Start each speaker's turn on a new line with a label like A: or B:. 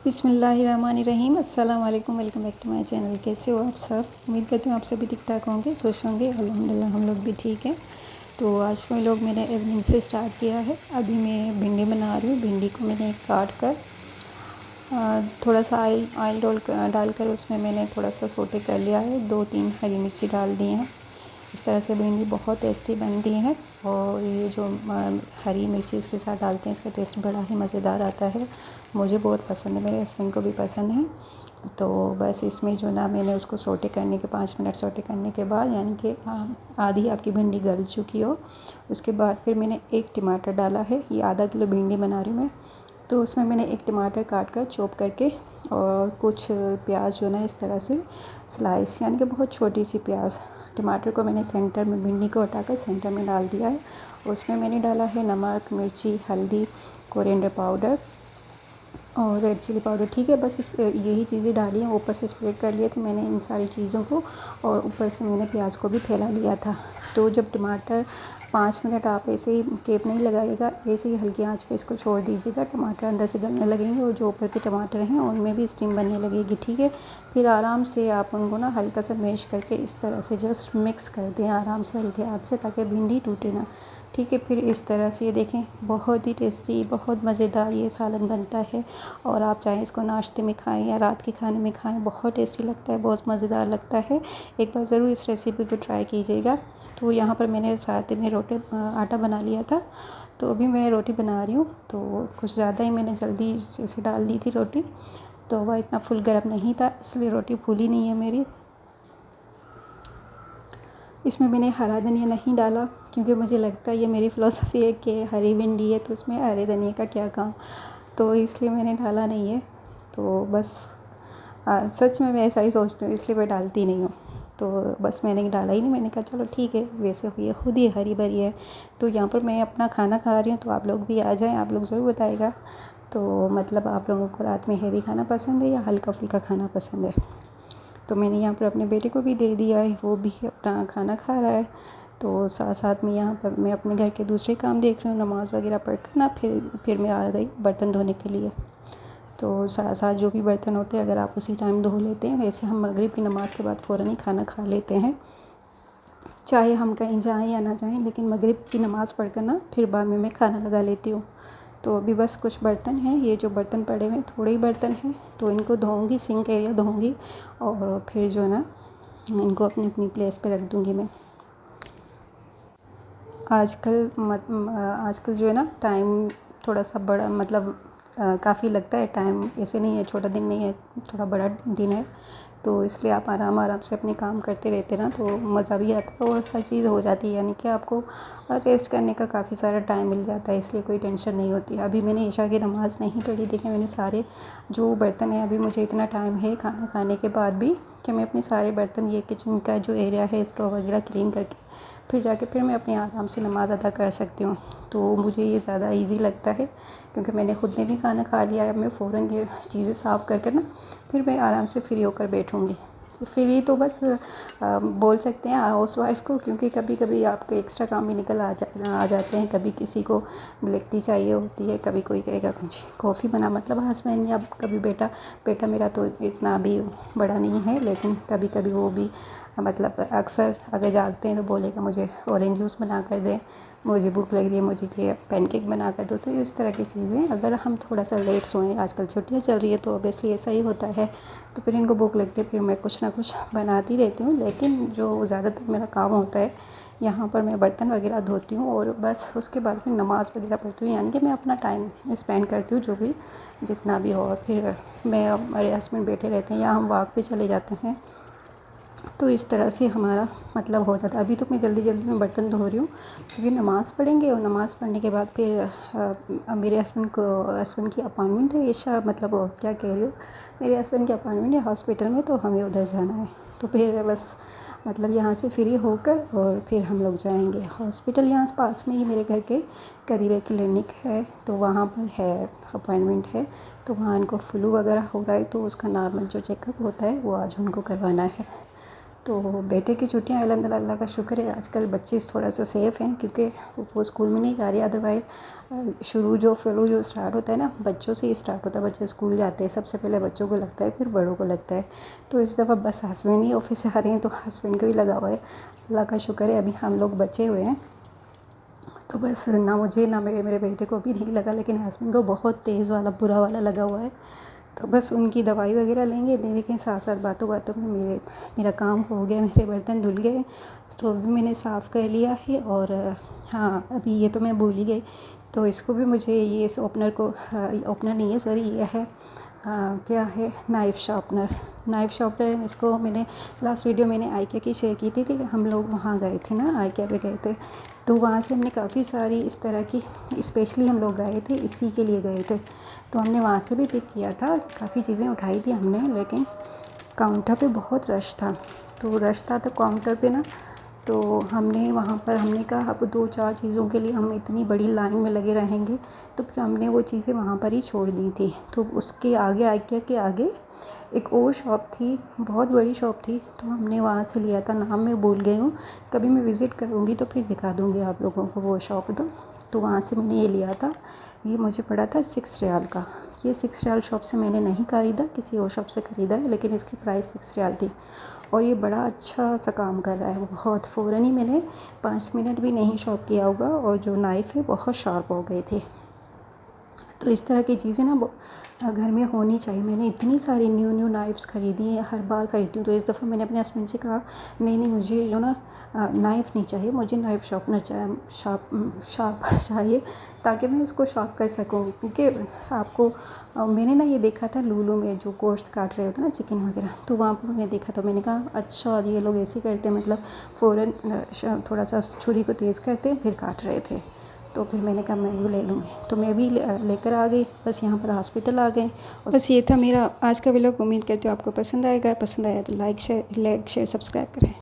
A: बिस्मिल्लाहिर्रहमानिर्रहीम। अस्सलाम वालेकुम, welcome back to my channel. कैसे हो आप सब? उम्मीद करती हूँ आप सभी ठीक ठाक होंगे, खुश होंगे। अल्हम्दुलिल्लाह हम लोग भी ठीक हैं। तो आज का व्लॉग मैंने इवनिंग से स्टार्ट किया है। अभी मैं भिंडी बना रही हूँ। भिंडी को मैंने काट कर थोड़ा सा ऑयल डालकर उसमें मैंने थोड़ा सा सोटे कर लिया है। 2-3 हरी मिर्ची डाल दी हैं। इस तरह से भिंडी बहुत टेस्टी बनती है और ये जो हरी मिर्ची इसके साथ डालते हैं इसका टेस्ट बड़ा ही मज़ेदार आता है। मुझे बहुत पसंद है, मेरे हस्बैंड को भी पसंद है। तो बस इसमें जो ना मैंने उसको सोटे करने के 5 मिनट सोटे करने के बाद, यानी कि आधी आपकी भिंडी गल चुकी हो, उसके बाद फिर मैंने 1 टमाटर डाला है। ये आधा किलो भिंडी बना रही हूँ मैं, तो उसमें मैंने 1 टमाटर काट कर चॉप करके और कुछ प्याज जो ना इस तरह से स्लाइस, यानी कि बहुत छोटी सी प्याज। टमाटर को मैंने सेंटर में, भिंडी को हटाकर सेंटर में डाल दिया है। उसमें मैंने डाला है नमक, मिर्ची, हल्दी, कोरिएंडर पाउडर और रेड चिली पाउडर। ठीक है, बस यही चीज़ें डाली हैं। ऊपर से स्प्रेड कर लिए थे मैंने इन सारी चीज़ों को और ऊपर से मैंने प्याज को भी फैला लिया था। तो जब टमाटर 5 मिनट आप ऐसे ही टेप नहीं लगाइएगा, ऐसे ही हल्की आंच पे इसको छोड़ दीजिएगा। टमाटर अंदर से गलने लगेंगे और जो ऊपर के टमाटर हैं उनमें भी स्टीम बनने लगेगी। ठीक है, फिर आराम से आप उनको ना हल्का सा मैश करके इस तरह से जस्ट मिक्स कर दें आराम से हल्के हाथ से, ताकि भिंडी टूटे ना। ठीक है, फिर इस तरह से ये देखें, बहुत ही टेस्टी, बहुत मज़ेदार ये सालन बनता है। और आप चाहें इसको नाश्ते में खाएं या रात के खाने में खाएं, बहुत टेस्टी लगता है, बहुत मज़ेदार लगता है। एक बार ज़रूर इस रेसिपी को ट्राई कीजिएगा। तो यहाँ पर मैंने साथ में आटा बना लिया था, तो अभी मैं रोटी बना रही हूँ। तो कुछ ज़्यादा ही मैंने जल्दी से डाल दी थी रोटी, तो वह इतना फुल गर्म नहीं था, इसलिए रोटी फूली नहीं है मेरी। इसमें मैंने हरा धनिया नहीं डाला, क्योंकि मुझे लगता है, ये मेरी फ़िलॉसफ़ी है कि हरी भिंडी है तो उसमें हरे धनिया का क्या काम, तो इसलिए मैंने डाला नहीं है। तो बस सच में मैं ऐसा ही सोचती हूँ, इसलिए मैं डालती नहीं हूँ। तो बस मैंने डाला ही नहीं, मैंने कहा चलो ठीक है, वैसे ये खुद ही हरी भरी है। तो यहाँ पर मैं अपना खाना खा रही हूँ, तो आप लोग भी आ जाएँ, आप लोग ज़रूर बताइएगा। तो मतलब आप लोगों को रात में हैवी खाना पसंद है या हल्का फुल्का खाना पसंद है? तो मैंने यहाँ पर अपने बेटे को भी दे दिया है, वो भी अपना खाना खा रहा है। तो साथ साथ में यहाँ पर मैं अपने घर के दूसरे काम देख रही हूँ, नमाज़ वगैरह पढ़ कर ना फिर मैं आ गई बर्तन धोने के लिए। तो साथ साथ जो भी बर्तन होते हैं अगर आप उसी टाइम धो लेते हैं, वैसे हम मगरिब की नमाज़ के बाद फ़ौरन ही खाना खा लेते हैं, चाहे हम कहीं जाएँ या ना जाएँ। लेकिन मगरिब की नमाज़ पढ़ कर ना फिर बाद में मैं खाना लगा लेती हूँ। तो अभी बस कुछ बर्तन हैं, ये जो बर्तन पड़े हुए हैं थोड़े ही बर्तन हैं, तो इनको धोऊंगी, सिंक एरिया धोऊंगी और फिर जो है ना इनको अपनी अपनी प्लेस पे रख दूंगी मैं। आजकल जो है ना टाइम थोड़ा सा बड़ा, मतलब काफ़ी लगता है टाइम, ऐसे नहीं है, छोटा दिन नहीं है, थोड़ा बड़ा दिन है। तो इसलिए आप आराम आराम से अपने काम करते रहते ना, तो मज़ा भी आता है और हर चीज़ हो जाती है, यानी कि आपको रेस्ट करने का काफ़ी सारा टाइम मिल जाता है, इसलिए कोई टेंशन नहीं होती। अभी मैंने ईशा की नमाज़ नहीं पढ़ी, देखिए मैंने सारे जो बर्तन हैं, अभी मुझे इतना टाइम है खाना खाने के बाद भी कि मैं अपने सारे बर्तन, ये किचन का जो एरिया है, स्टोव वगैरह क्लीन करके फिर मैं अपने आराम से नमाज़ अदा कर सकती हूँ। तो मुझे ये ज़्यादा ईज़ी लगता है, क्योंकि मैंने ख़ुद ने भी खाना खा लिया है। मैं फ़ौरन ये चीज़ें साफ़ कर कर ना फिर मैं आराम से फ्री होकर बैठूँगी। फ्री तो बस बोल सकते हैं हाउसवाइफ़ को, क्योंकि कभी कभी आपके एक्स्ट्रा काम भी निकल आ जाते हैं। कभी किसी को ब्लैक टी चाहिए होती है, कभी कोई कहेगा मुझे कॉफ़ी बना, मतलब हस्बैंड या कभी बेटा मेरा तो इतना अभी बड़ा नहीं है, लेकिन कभी कभी वो भी मतलब अक्सर अगर जागते हैं तो बोलेगा मुझे ऑरेंज जूस बना कर दें, मुझे भूख लग रही है, मुझे ये पैनकेक बना कर दो। तो इस तरह की चीज़ें, अगर हम थोड़ा सा लेट सोएं, आजकल छुट्टियाँ चल रही है तो ऑब्वियसली ऐसा ही होता है, तो फिर इनको भूख लगती है, फिर मैं कुछ ना कुछ बनाती रहती हूँ। लेकिन जो ज़्यादातर मेरा काम होता है, यहाँ पर मैं बर्तन वगैरह धोती हूँ और बस उसके बाद फिर नमाज़ वगैरह पढ़ती हूँ, यानी कि मैं अपना टाइम स्पेंड करती हूँ जो भी जितना भी हो। और फिर मैं, मेरे हस्बैंड बैठे रहते हैं या हम वॉक पे चले जाते हैं, तो इस तरह से हमारा मतलब हो जाता है। अभी तो मैं जल्दी जल्दी में बर्तन धो रही हूँ, क्योंकि नमाज़ पढ़ेंगे और नमाज़ पढ़ने के बाद फिर मेरे हस्बैंड की अपॉइंटमेंट है, ईशा मतलब क्या कह रही हूँ, मेरे हस्बैंड की अपॉइंटमेंट है हॉस्पिटल में, तो हमें उधर जाना है। तो फिर बस मतलब यहाँ से फ्री होकर और फिर हम लोग जाएंगे हॉस्पिटल। यहाँ पास में ही मेरे घर के करीब एक क्लिनिक है, तो वहाँ पर है अपॉइंटमेंट है। तो वहाँ इनको फ्लू वगैरह हो रहा है, तो उसका नॉर्मल जो चेकअप होता है वो आज उनको करवाना है। तो बेटे की छुट्टियाँ अल्हम्दुलिल्लाह अल्लाह का शुक्र है आजकल बच्चे थोड़ा सा सेफ़ हैं, क्योंकि वो स्कूल में नहीं जा रही। अदरवाइज़ शुरू जो फ्लू जो स्टार्ट होता है ना, बच्चों से ही स्टार्ट होता है। बच्चे स्कूल जाते हैं, सबसे पहले बच्चों को लगता है, फिर बड़ों को लगता है। तो इस दफ़ा बस हस्बैंड ही ऑफिस से आ रहे हैं, तो हस्बैंड को ही लगा हुआ है। अल्लाह का शुक्र है अभी हम लोग बचे हुए हैं। तो बस ना मुझे ना मेरे बेटे को भी नहीं लगा, लेकिन हस्बैंड को बहुत तेज़ वाला बुरा वाला लगा हुआ है। तो बस उनकी दवाई वगैरह लेंगे, देखें साथ साथ बातों बातों में मेरा काम हो गया। मेरे बर्तन धुल गए, स्टोव भी मैंने साफ़ कर लिया है। और हाँ, अभी ये तो मैं भूल ही गई, तो इसको भी मुझे ये इस ओपनर को ओपनर नहीं है सॉरी, ये है क्या है, नाइफ़ शार्पनर। इसको मैंने लास्ट वीडियो मैंने आइकिया की शेयर की थी। हम लोग वहाँ गए थे ना, आइकिया पे गए थे, तो वहाँ से हमने काफ़ी सारी इस तरह की, स्पेशली हम लोग गए थे इसी के लिए गए थे, तो हमने वहाँ से भी पिक किया था। काफ़ी चीज़ें उठाई थी हमने, लेकिन काउंटर पे बहुत रश था। तो काउंटर पे ना, तो हमने वहाँ पर हमने कहा अब 2-4 चीज़ों के लिए हम इतनी बड़ी लाइन में लगे रहेंगे, तो फिर हमने वो चीज़ें वहाँ पर ही छोड़ दी थी। तो उसके आगे आइकिया के आगे एक और शॉप थी, बहुत बड़ी शॉप थी, तो हमने वहाँ से लिया था। नाम मैं भूल गई हूँ, कभी मैं विज़िट करूँगी तो फिर दिखा दूँगी आप लोगों को वो शॉप। तो वहाँ से मैंने ये लिया था। ये मुझे पड़ा था 6 रियाल का। ये 6 रियाल शॉप से मैंने नहीं ख़रीदा, किसी और शॉप से ख़रीदा है, लेकिन इसकी प्राइस 6 रियाल थी। और ये बड़ा अच्छा सा काम कर रहा है, बहुत फ़ौरन ही मैंने 5 मिनट भी नहीं शॉप किया होगा, और जो नाइफ़ है बहुत शार्प हो गए थे। तो इस तरह की चीज़ें ना घर में होनी चाहिए। मैंने इतनी सारी न्यू नाइफ़्स ख़रीदी हैं, हर बार ख़रीदती हूँ। तो इस दफ़ा मैंने अपने हस्बैंड से कहा नहीं मुझे जो ना नाइफ़ नहीं चाहिए, मुझे नाइफ़ शार्पनर शार्पर चाहिए, ताकि मैं उसको शार्प कर सकूँ। क्योंकि आपको मैंने ना ये देखा था लूलू में, जो गोश्त काट रहे होते हैं ना, चिकन वगैरह, तो वहाँ पर मैंने देखा, तो मैंने कहा अच्छा ये लोग ऐसे करते हैं, मतलब फ़ौरन थोड़ा सा छुरी को तेज़ करते हैं फिर काट रहे थे। तो फिर मैंने कहा मैं भी ले लूँगी, तो मैं भी लेकर आ गई। बस यहाँ पर हॉस्पिटल आ गए, और बस ये था मेरा आज का व्लॉग। उम्मीद करती हूँ आपको पसंद आएगा। पसंद आया तो लाइक शेयर सब्सक्राइब करें।